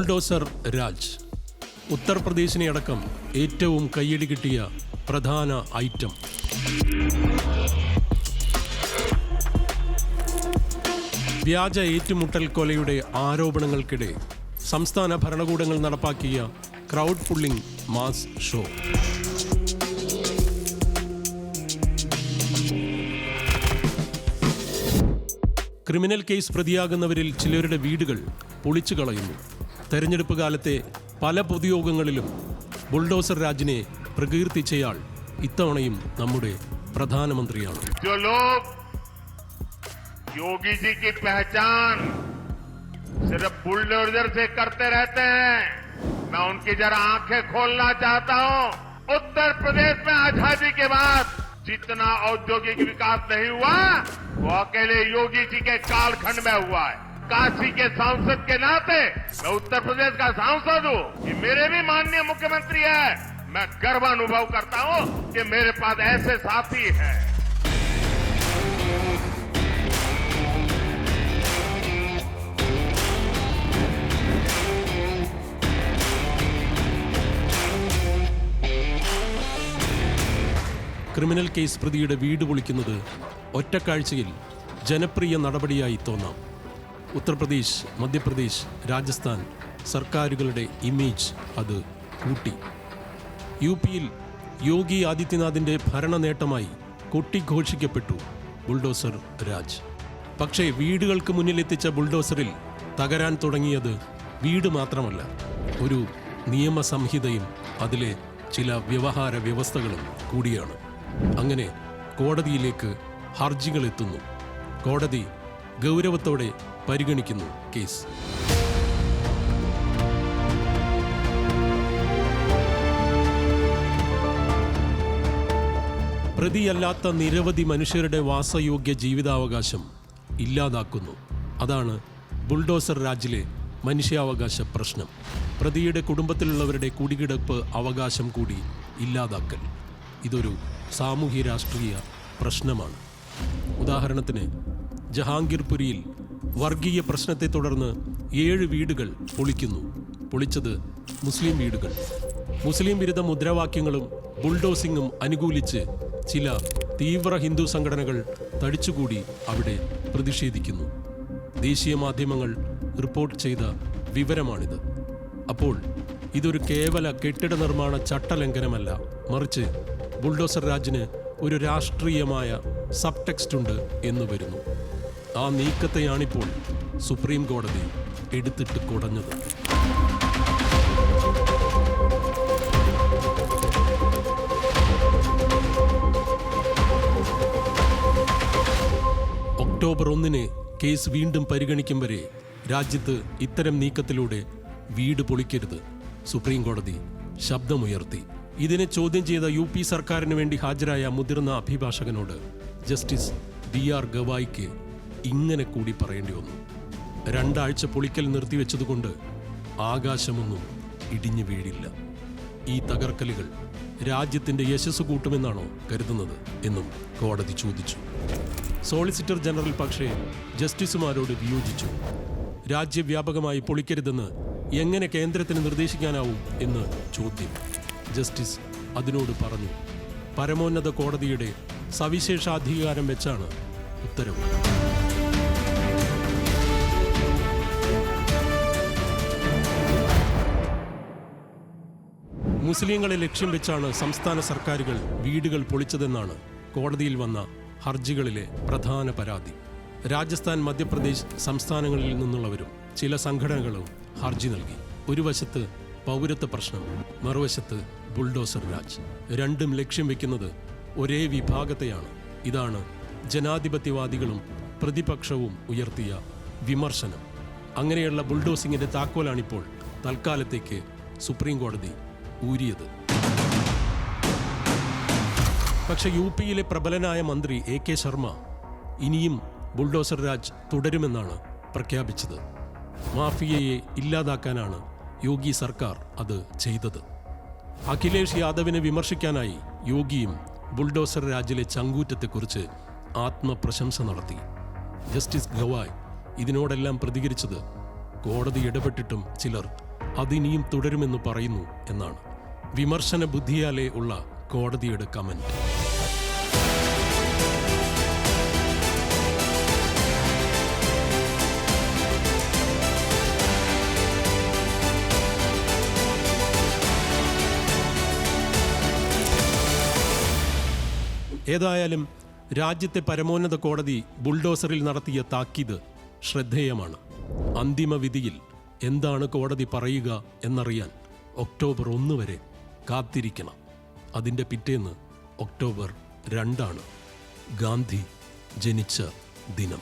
Bulldozer Raj ഉത്തർപ്രദേശിനെ അടക്കം ഏറ്റവും കയ്യടി കിട്ടിയ പ്രധാന ഐറ്റം. വ്യാജ ഏറ്റുമുട്ടൽ കൊലയുടെ ആരോപണങ്ങൾക്കിടെ സംസ്ഥാന ഭരണകൂടങ്ങൾ നടപ്പാക്കിയ crowd pulling mass show. Criminal case പ്രതിയാകുന്നവരിൽ ചിലരുടെ വീടുകൾ പൊളിച്ചു കളയുന്നു. തെരഞ്ഞെടുപ്പ് കാലത്തെ പല പൊതുയോഗങ്ങളിലും ബുൾഡോസർ രാജിനെ പ്രകീർത്തിച്ചയാൾ ഇത്തവണയും നമ്മുടെ പ്രധാനമന്ത്രിയാണ്. योगी जी की पहचान सिर्फ बुलडोजर से करते रहते हैं. मैं उनकी जरा आंखें खोलना चाहता हूं. उत्तर प्रदेश में आजादी के बाद जितना औद्योगिक विकास नहीं हुआ वो अकेले योगी जी के कालखंड में हुआ है. काशी के सांसद के नाते मैं उत्तर प्रदेश का सांसद हूं. ये मेरे भी माननीय मुख्यमंत्री है. मैं गर्व अनुभव करता हूं कि मेरे पास ऐसे साथी हैं. ക്രിമിനൽ കേസ് പ്രതിയുടെ വീട് പൊളിക്കുന്നത് ഒറ്റക്കാഴ്ചയിൽ ജനപ്രിയ നടപടിയായി തോന്നാം. ഉത്തർപ്രദേശ്, മധ്യപ്രദേശ്, രാജസ്ഥാൻ സർക്കാരുകളുടെ ഇമേജ് അത് കൂട്ടി. യു.പിയിൽ യോഗി ആദിത്യനാഥിൻ്റെ ഭരണ നേട്ടമായി കൊട്ടിഘോഷിക്കപ്പെട്ടു ബുൾഡോസർ രാജ്. പക്ഷേ വീടുകൾക്ക് മുന്നിലെത്തിച്ച ബുൾഡോസറിൽ തകരാൻ തുടങ്ങിയത് വീട് മാത്രമല്ല, ഒരു നിയമസംഹിതയും അതിലെ ചില വ്യവഹാര വ്യവസ്ഥകളും കൂടിയാണ്. അങ്ങനെ കോടതിയിലേക്ക് ഹർജികൾ എത്തുന്നു. കോടതി ഗൗരവത്തോടെ പരിഗണിക്കുന്നു കേസ്. പ്രതിയല്ലാത്ത നിരവധി മനുഷ്യരുടെ വാസയോഗ്യ ജീവിതാവകാശം ഇല്ലാതാക്കുന്നു. അതാണ് ബുൾഡോസർ രാജിലെ മനുഷ്യാവകാശ പ്രശ്നം. പ്രതിയുടെ കുടുംബത്തിലുള്ളവരുടെ കുടികിടപ്പ് അവകാശം കൂടി ഇല്ലാതാക്കൽ. ഇതൊരു സാമൂഹ്യ രാഷ്ട്രീയ പ്രശ്നമാണ്. ഉദാഹരണത്തിന് ജഹാംഗീർപുരിയിൽ വർഗീയ പ്രശ്നത്തെ തുടർന്ന് 7 വീടുകൾ പൊളിക്കുന്നു. പൊളിച്ചത് മുസ്ലിം വീടുകൾ. മുസ്ലിം വിരുദ്ധ മുദ്രാവാക്യങ്ങളും ബുൾഡോസിങ്ങും അനുകൂലിച്ച് ചില തീവ്ര ഹിന്ദു സംഘടനകൾ തടിച്ചുകൂടി അവിടെ പ്രതിഷേധിക്കുന്നു. ദേശീയ മാധ്യമങ്ങൾ റിപ്പോർട്ട് ചെയ്ത വിവരമാണിത്. അപ്പോൾ ഇതൊരു കേവല കെട്ടിട നിർമ്മാണ ചട്ടലംഘനമല്ല, മറിച്ച് ബുൾഡോസർ രാജിന് ഒരു രാഷ്ട്രീയമായ സബ് ടെക്സ്റ്റ് ഉണ്ട് എന്ന് വരുന്നു. ആ നീക്കത്തെയാണിപ്പോൾ സുപ്രീം കോടതി എടുത്തിട്ട് കുടഞ്ഞത്. ഒക്ടോബർ 1 കേസ് വീണ്ടും പരിഗണിക്കും വരെ രാജ്യത്ത് ഇത്തരം നീക്കത്തിലൂടെ വീട് പൊളിക്കരുത് സുപ്രീം കോടതി ശബ്ദമുയർത്തി. ഇതിനെ ചോദ്യം ചെയ്ത യു.പി സർക്കാരിന് വേണ്ടി ഹാജരായ മുതിർന്ന അഭിഭാഷകനോട് ജസ്റ്റിസ് D.R. ഗവായിക്ക് ഇങ്ങനെ കൂടി പറയേണ്ടി വന്നു. 2 ആഴ്ച പൊളിക്കൽ നിർത്തിവെച്ചതുകൊണ്ട് ആകാശമൊന്നും ഇടിഞ്ഞു വീഴില്ല. ഈ തകർക്കലുകൾ രാജ്യത്തിൻ്റെ യശസ് കൂട്ടുമെന്നാണോ കരുതുന്നത് എന്നും കോടതി ചോദിച്ചു. സോളിസിറ്റർ ജനറൽ പക്ഷേ ജസ്റ്റിസുമാരോട് വിയോജിച്ചു. രാജ്യവ്യാപകമായി പൊളിക്കരുതെന്ന് എങ്ങനെ കേന്ദ്രത്തിന് നിർദ്ദേശിക്കാനാവും എന്ന് ചോദ്യം. ജസ്റ്റിസ് അതിനോട് പറഞ്ഞു. പരമോന്നത കോടതിയുടെ സവിശേഷാധികാരം വെച്ചാണ് ഉത്തരവ്. മുസ്ലിങ്ങളെ ലക്ഷ്യം വെച്ചാണ് സംസ്ഥാന സർക്കാരുകൾ വീടുകൾ പൊളിച്ചതെന്നാണ് കോടതിയിൽ വന്ന ഹർജികളിലെ പ്രധാന പരാതി. രാജസ്ഥാൻ, മധ്യപ്രദേശ് സംസ്ഥാനങ്ങളിൽ നിന്നുള്ളവരും ചില സംഘടനകളും ഹർജി നൽകി. ഒരു വശത്ത് പൗരത്വ പ്രശ്നം, മറുവശത്ത് ബുൾഡോസർ രാജ്. രണ്ടും ലക്ഷ്യം വെക്കുന്നത് ഒരേ വിഭാഗത്തെയാണ്. ഇതാണ് ജനാധിപത്യവാദികളും പ്രതിപക്ഷവും ഉയർത്തിയ വിമർശനം. അങ്ങനെയുള്ള ബുൾഡോസിങ്ങിന്റെ താക്കോലാണിപ്പോൾ തൽക്കാലത്തേക്ക് സുപ്രീം കോടതി ഊരിയത്. പക്ഷെ യു.പിയിലെ പ്രബലനായ മന്ത്രി A.K. ശർമ്മ ഇനിയും ബുൾഡോസർ രാജ് തുടരുമെന്നാണ് പ്രഖ്യാപിച്ചത്. മാഫിയയെ ഇല്ലാതാക്കാനാണ് യോഗി സർക്കാർ അത് ചെയ്തത്. അഖിലേഷ് യാദവിനെ വിമർശിക്കാനായി യോഗിയും ബുൾഡോസർ രാജിലെ ചങ്കൂറ്റത്തെക്കുറിച്ച് ആത്മപ്രശംസ നടത്തി. ജസ്റ്റിസ് ഗവായ് ഇതിനോടെല്ലാം പ്രതികരിച്ചത് കോടതി ഇടപെട്ടിട്ടും ചിലർ അതിനിയും തുടരുമെന്ന് പറയുന്നു എന്നാണ് വിമർശന ബുദ്ധിയാലേ ഉള്ള കോടതിയുടെ കമന്റ്. ഏതായാലും രാജ്യത്തെ പരമോന്നത കോടതി ബുൾഡോസറിൽ നടത്തിയ താക്കീത് ശ്രദ്ധേയമാണ്. അന്തിമ വിധിയിൽ എന്താണ് കോടതി പറയുക എന്നറിയാൻ ഒക്ടോബർ 1 വരെ കാത്തിരിക്കണം. അതിൻ്റെ പിറ്റേന്ന് ഒക്ടോബർ 2 ഗാന്ധി ജനിച്ച ദിനം.